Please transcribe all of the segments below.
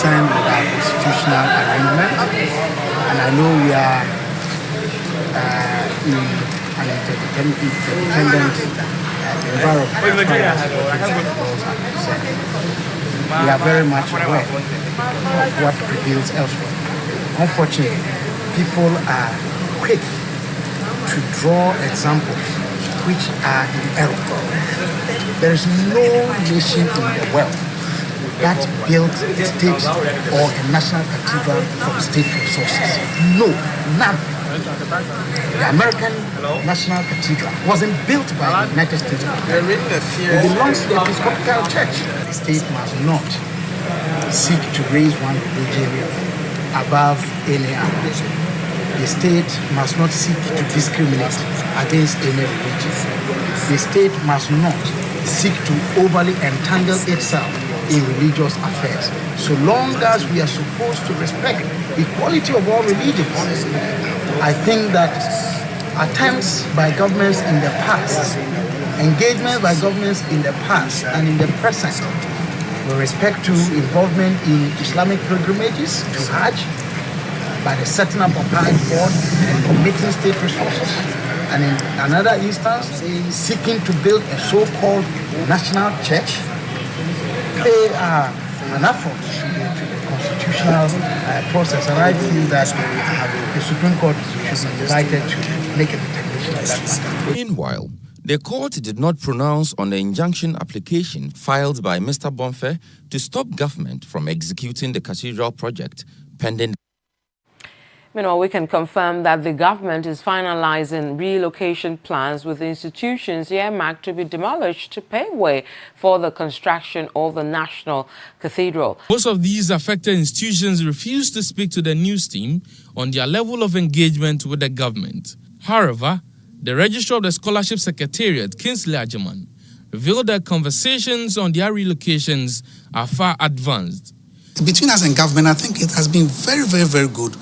concerned with our constitutional arrangement, and I know we are in an interdependent environment as far as laws are concerned. We are very much aware of what prevails elsewhere. Unfortunately, people are quick to draw examples which are in error. There is no nation in the world that built a state or a national cathedral from state resources. No, none. The American National Cathedral wasn't built by the United States of America. It belongs to the Episcopal Church. The state must not seek to raise one religion above any other. The state must not seek to discriminate against any religion. The state must not seek to overly entangle itself in religious affairs, so long as we are supposed to respect the equality of all religions. I think that attempts by governments in the past, engagements by governments in the past and in the present, with respect to involvement in Islamic pilgrimages to Hajj, by the setting up of Hajj board and committing state resources, and in another instance, seeking to build a so-called national church, they are an affront to the constitutional process, and I feel that the Supreme Court should be invited to make a determination of that matter. Meanwhile, the court did not pronounce on the injunction application filed by Mr. Bonfe to stop government from executing the cathedral project pending. Meanwhile, we can confirm that the government is finalizing relocation plans with institutions earmarked to be demolished to pave way for the construction of the National Cathedral. Most of these affected institutions refuse to speak to the news team on their level of engagement with the government. However, the Registrar of the Scholarship Secretariat, Kingsley Ajaman, revealed that conversations on their relocations are far advanced. Between us and government, I think it has been very, very, very good.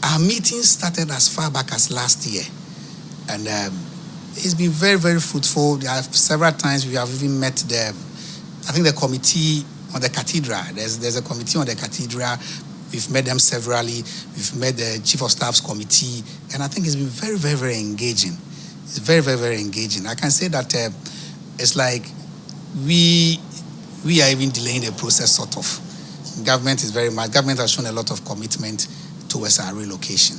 Our meetings started as far back as last year, and it's been very, very fruitful. There are several times we have even met the committee on the cathedral. There's a committee on the cathedral. We've met them severally. We've met the Chief of Staff's committee, and I think it's been very, very, very engaging. It's very, very, very engaging. I can say that it's like we are even delaying the process, sort of. Government has shown a lot of commitment towards our relocation.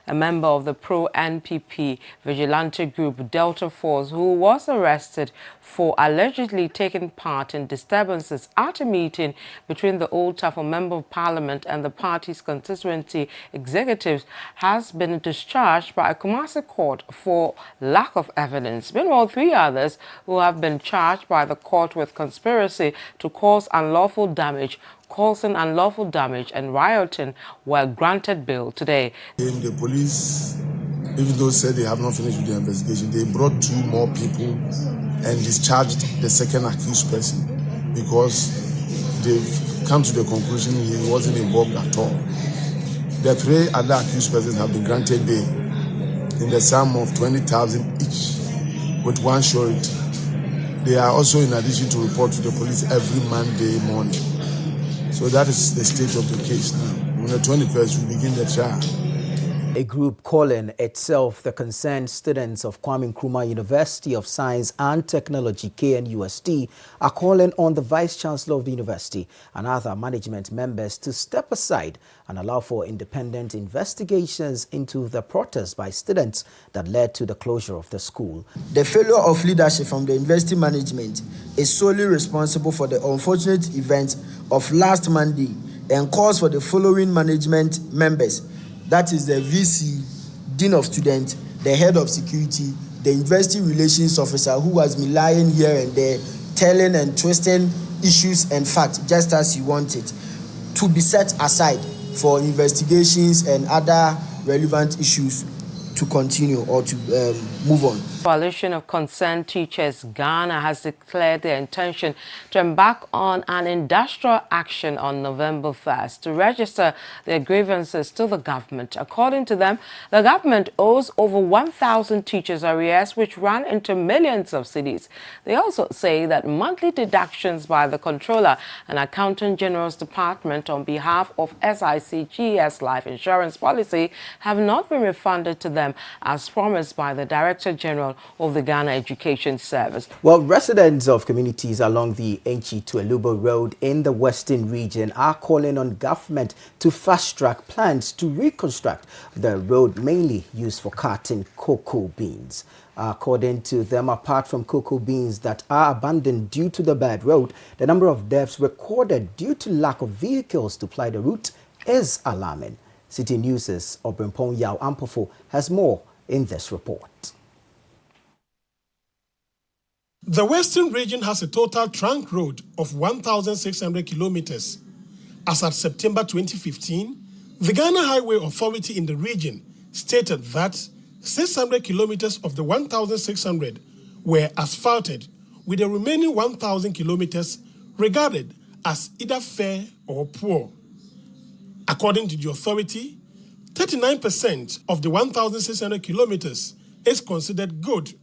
A member of the pro-NPP vigilante group Delta Force, who was arrested for allegedly taking part in disturbances at a meeting between the Old Tafo Member of Parliament and the party's constituency executives, has been discharged by a Kumasi court for lack of evidence. Meanwhile, 3 others who have been charged by the court with conspiracy to causing unlawful damage and rioting were granted bail today. The police, even though said they have not finished with the investigation, they brought 2 more people and discharged the second accused person because they've come to the conclusion he wasn't involved at all. The 3 other accused persons have been granted bail in the sum of 20,000 each with 1 surety. They are also in addition to report to the police every Monday morning. So that is the state of the case now. On the 21st, we begin the trial. A group calling itself the Concerned Students of Kwame Nkrumah University of Science and Technology, KNUST, are calling on the Vice Chancellor of the university and other management members to step aside and allow for independent investigations into the protest by students that led to the closure of the school. The failure of leadership from the university management is solely responsible for the unfortunate events of last Monday and calls for the following management members. That is the VC, Dean of Students, the Head of Security, the University Relations Officer who has been lying here and there, telling and twisting issues and facts just as he wanted, to be set aside for investigations and other relevant issues to continue or to move on. Coalition of Concerned Teachers Ghana has declared their intention to embark on an industrial action on November 1st to register their grievances to the government. According to them, the government owes over 1,000 teachers arrears, which run into millions of cedis. They also say that monthly deductions by the Controller and Accountant General's Department on behalf of SICGS life insurance policy have not been refunded to them as promised by the Director General of the Ghana Education Service. Well, residents of communities along the Enchi to Elubo Road in the Western region are calling on government to fast-track plans to reconstruct the road mainly used for carting cocoa beans. According to them, apart from cocoa beans that are abandoned due to the bad road, the number of deaths recorded due to lack of vehicles to ply the route is alarming. Citi News' Obrimpong Yao Ampofo has more in this report. The Western region has a total trunk road of 1,600 kilometers. As at September 2015, the Ghana Highway Authority in the region stated that 600 kilometers of the 1,600 were asphalted, with the remaining 1,000 kilometers regarded as either fair or poor. According to the authority, 39% of the 1,600 kilometers is considered good,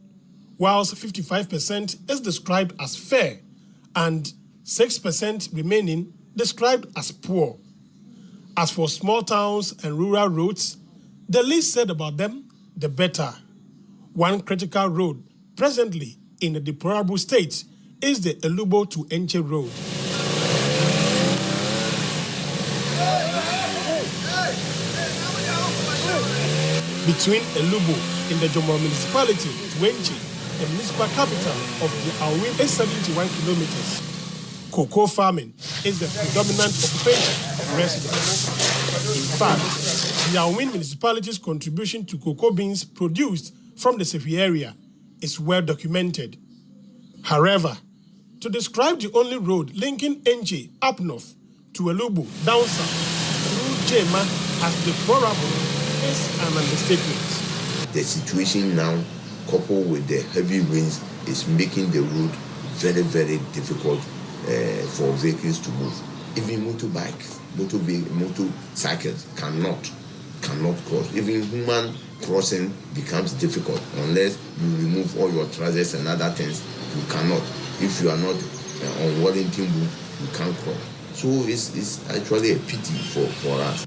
whilst 55% is described as fair and 6% remaining described as poor. As for small towns and rural roads, the least said about them, the better. One critical road presently in a deplorable state is the Elubo to Enche Road. Between Elubo in the Jomo municipality to Enche, the municipal capital of the Awin, is 71 kilometers. Cocoa farming is the predominant occupation of residents. In fact, the Awin municipality's contribution to cocoa beans produced from the Sefi area is well documented. However, to describe the only road linking Enche up north to Elubo down south through Jema as deplorable is an understatement. The situation now, coupled with the heavy rains, is making the road very, very difficult for vehicles to move. Even motorbikes, motorcycles cannot cross. Even human crossing becomes difficult unless you remove all your trousers and other things. You cannot. If you are not on Wellington boot, you can't cross. So it's actually a pity for us.